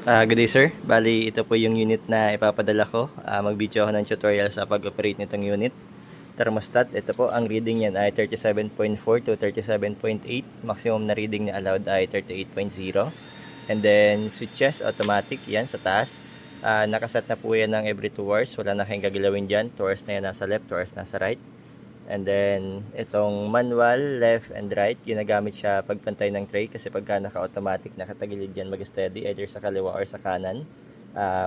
Good day sir, bali ito po yung unit na ipapadala ko. Mag-video ako ng tutorial sa pag-operate nitong unit. Thermostat, ito po ang reading niyan ay 37.4 to 37.8. Maximum na reading na allowed ay 38.0. And then switches, automatic yan sa taas. Nakaset na po yan ng every 2 hours. Wala na kayong gagawin dyan. 2 hours na yan nasa left, 2 hours nasa right. And then, itong manual, left and right, ginagamit siya pagpantay ng tray kasi pagka naka-automatic, nakatagilid yan mag-steady either sa kaliwa or sa kanan.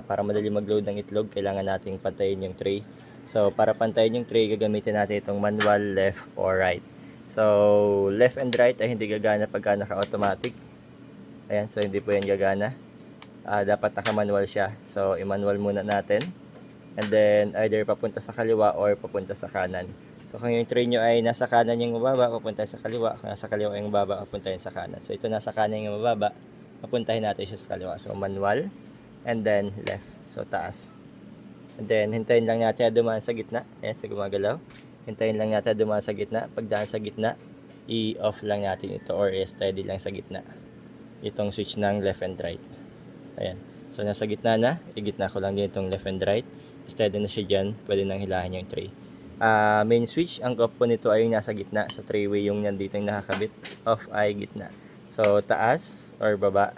Para madali mag-load ng itlog, kailangan nating pantayin yung tray. So, para pantayin yung tray, gagamitin natin itong manual, left or right. So, left and right ay hindi gagana pagka naka-automatic. Ayan, so hindi po yan gagana. Dapat naka-manual siya. So, i-manual muna natin. And then, either papunta sa kaliwa or papunta sa kanan. So, kung yung tray nyo ay nasa kanan yung mababa, papuntahin sa kaliwa. Kung nasa kaliwa yung mababa, papuntahin sa kanan. So, ito nasa kanan yung mababa, papuntahin natin siya sa kaliwa. So, manual, and then left. So, taas. And then, hintayin lang natin dumaan sa gitna. Ayan, so gumagalaw. Hintayin lang natin dumaan sa gitna. Pagdaan sa gitna, i-off lang natin ito or i-steady lang sa gitna. Itong switch ng left and right. Ayan. So, nasa gitna na. I-gitna ko lang din itong left and right. Steady na siya dyan. Pwede nang hilahin yung tray. Main switch, ang off po nito ay yung nasa gitna. So, three-way yung nandito yung nakakabit. Off ay gitna. So, taas or baba.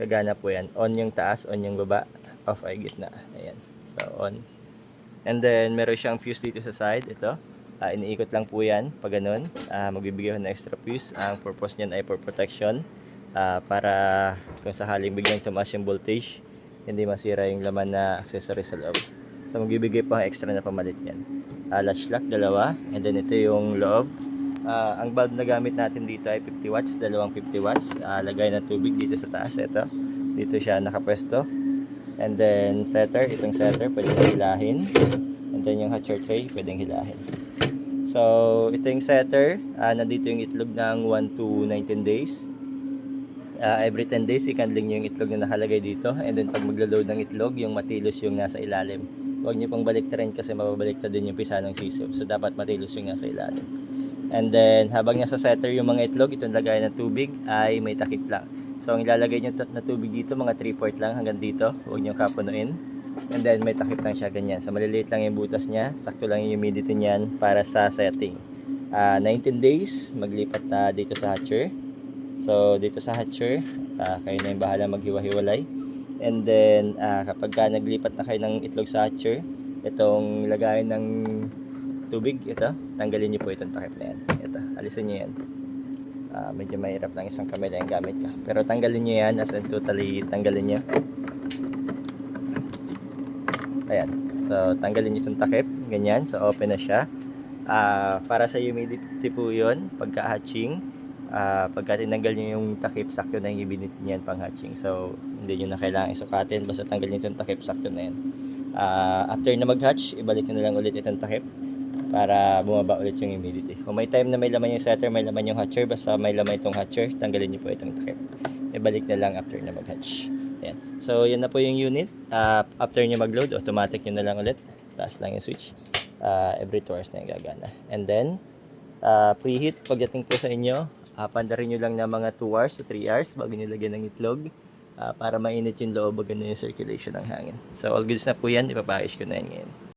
Gagana po yan. On yung taas, on yung baba. Off ay gitna. Ayan. So, on. And then, meron siyang fuse dito sa side. Ito. Iniikot lang po yan. Pag ganun. Magbibigay ko ng extra fuse. Ang purpose niyan ay for protection. Para kung sakaling biglang tumaas yung voltage, hindi masira yung laman na accessory sa loob. So, magbibigay pa ng extra na pamalit yan. Latch lock, dalawa. And then, ito yung loob. Ang bulb na gamit natin dito ay 50 watts. Dalawang 50 watts. Lagay ng tubig dito sa taas. Ito. Dito siya nakapwesto. And then, setter. Itong setter, pwedeng hilahin. And then, yung hatcher tray, pwedeng hilahin. So, ito yung setter. Nandito yung itlog ng 1 to 19 days. Every 10 days, ikandling nyo yung itlog na nakalagay dito. And then, pag maglo-load ng itlog, yung matilos yung nasa ilalim. Huwag nyo pong baliktarin kasi mababaliktad din yung pisa ng sisiw. So, dapat matilos yung nasa ilalim. And then, habang nasa setter yung mga itlog, itong lagay ng tubig ay may takip lang. So, ang ilalagay nyo na tubig dito, mga 3/4 lang hanggang dito. Huwag nyo kapunuin. And then, may takip lang siya ganyan. So, maliliit lang yung butas niya. Sakto lang yung humidity niyan para sa setting. 19 days, maglipat na dito sa hatcher. So, dito sa hatcher, kayo na yung bahala maghiwa-hiwalay. And then, kapag naglipat na kayo ng itlog sa hatcher, itong lagayan ng tubig, ito, tanggalin nyo po itong takip na yan. Ito, alisin nyo yan. Medyo mahirap lang isang kamay lang yung gamit ka. Pero tanggalin nyo yan, as in totally tanggalin nyo. Ayan. So, tanggalin nyo itong takip. Ganyan. So, open na siya. Para sa humidity po yun, pagka-hatching, pagka tinanggal nyo yung takip, sakto na yung humidity niyan pang hatching. So, hindi nyo na kailangan isukatin. Basta tanggal nyo itong takip, sakto na yan. After na mag-hatch, ibalik nyo na lang ulit itong takip para bumaba ulit yung humidity. Kung may time na may laman yung setter, may laman yung hatcher, basta may laman itong hatcher, tanggalin nyo po itong takip. Ibalik na lang after na mag-hatch. Ayan. So, yan na po yung unit. After nyo mag-load, automatic nyo na lang ulit. Taas lang yung switch. Every 2 hours na yung gagana. And then, preheat pagdating po sa inyo, pandarin nyo lang na mga 2 hours to 3 hours bago nyo lagyan ng itlog para mainit yung loob, maganda yung circulation ng hangin. So, all goods na po yan. Ipapaayos ko na yan ngayon.